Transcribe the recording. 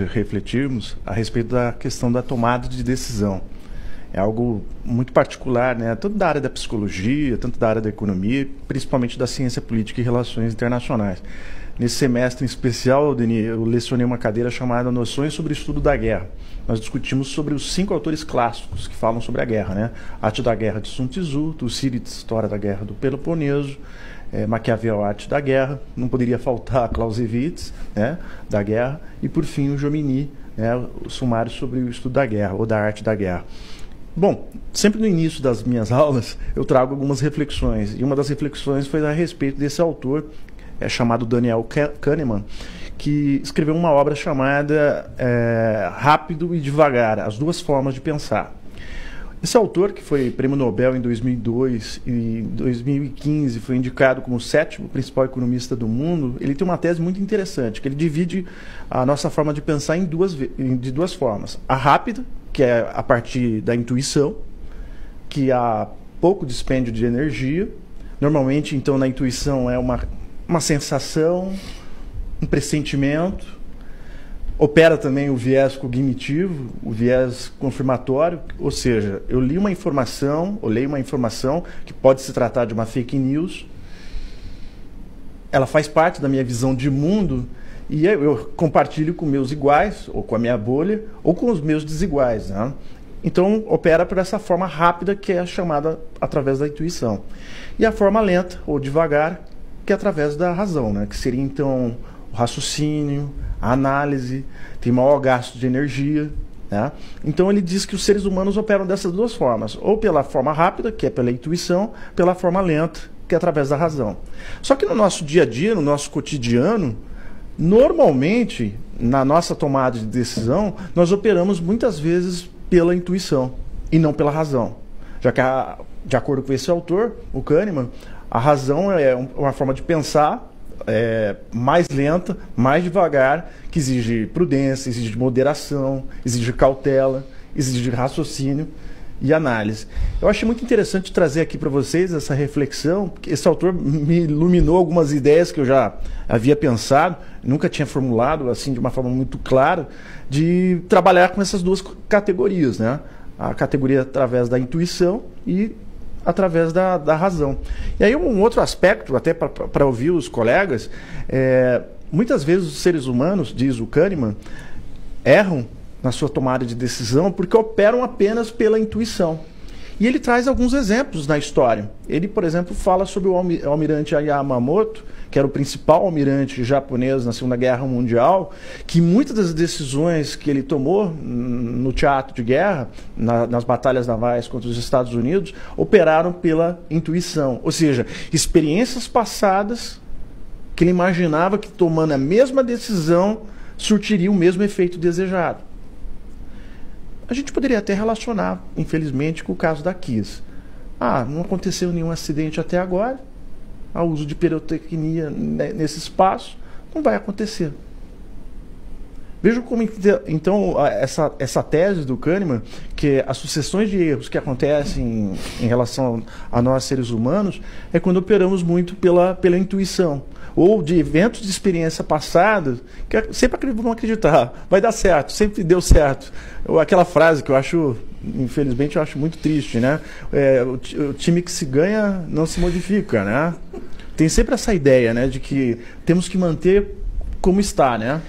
refletirmos a respeito da questão da tomada de decisão. É algo muito particular, né? Tanto da área da psicologia, tanto da área da economia, principalmente da ciência política e relações internacionais. Nesse semestre em especial, Denis, eu lecionei uma cadeira chamada Noções sobre o Estudo da Guerra. Nós discutimos sobre os 5 autores clássicos que falam sobre a guerra, né? Arte da Guerra de Sun Tzu, Tucídides, História da Guerra do Peloponeso, Maquiavel, Arte da Guerra, não poderia faltar Clausewitz, né, da guerra, e por fim o Jomini, né, o sumário sobre o estudo da guerra, ou da arte da guerra. Bom, sempre no início das minhas aulas eu trago algumas reflexões, e uma das reflexões foi a respeito desse autor, chamado Daniel Kahneman, que escreveu uma obra chamada Rápido e Devagar, As Duas Formas de Pensar. Esse autor, que foi prêmio Nobel em 2002 e em 2015 foi indicado como o 7º principal economista do mundo, ele tem uma tese muito interessante, que ele divide a nossa forma de pensar de duas formas. A rápida, que é a partir da intuição, que há pouco dispêndio de energia. Normalmente, então, na intuição é uma sensação, um pressentimento. Opera também o viés cognitivo, o viés confirmatório, ou seja, eu leio uma informação que pode se tratar de uma fake news, ela faz parte da minha visão de mundo e eu compartilho com meus iguais, ou com a minha bolha, ou com os meus desiguais, né? Então, opera por essa forma rápida que é chamada através da intuição. E a forma lenta, ou devagar, que é através da razão, né? Que seria, então, o raciocínio, a análise, tem maior gasto de energia, né? Então ele diz que os seres humanos operam dessas duas formas, ou pela forma rápida, que é pela intuição, pela forma lenta, que é através da razão. Só que no nosso dia a dia, no nosso cotidiano, normalmente, na nossa tomada de decisão, nós operamos muitas vezes pela intuição e não pela razão. Já que, de acordo com esse autor, o Kahneman, a razão é uma forma de pensar mais lenta, mais devagar, que exige prudência, exige moderação, exige cautela, exige raciocínio e análise. Eu achei muito interessante trazer aqui para vocês essa reflexão, porque esse autor me iluminou algumas ideias que eu já havia pensado, nunca tinha formulado assim de uma forma muito clara, de trabalhar com essas duas categorias, né? A categoria através da intuição e através da razão. E aí um outro aspecto, até para ouvir os colegas, muitas vezes os seres humanos, diz o Kahneman, erram na sua tomada de decisão porque operam apenas pela intuição. E ele traz alguns exemplos na história. Ele, por exemplo, fala sobre o almirante Yamamoto, que era o principal almirante japonês na Segunda Guerra Mundial, que muitas das decisões que ele tomou no teatro de guerra, nas batalhas navais contra os Estados Unidos, operaram pela intuição. Ou seja, experiências passadas que ele imaginava que tomando a mesma decisão surtiria o mesmo efeito desejado. A gente poderia até relacionar, infelizmente, com o caso da Kiss. Não aconteceu nenhum acidente até agora, o uso de pirotecnia nesse espaço não vai acontecer. Vejam como, então, essa tese do Kahneman, que as sucessões de erros que acontecem em relação a nós, seres humanos, é quando operamos muito pela intuição, ou de eventos de experiência passada, que sempre vão acreditar, vai dar certo, sempre deu certo. Aquela frase que eu acho, infelizmente, eu acho muito triste, né? O time que se ganha não se modifica, né? Tem sempre essa ideia, né, de que temos que manter como está, né?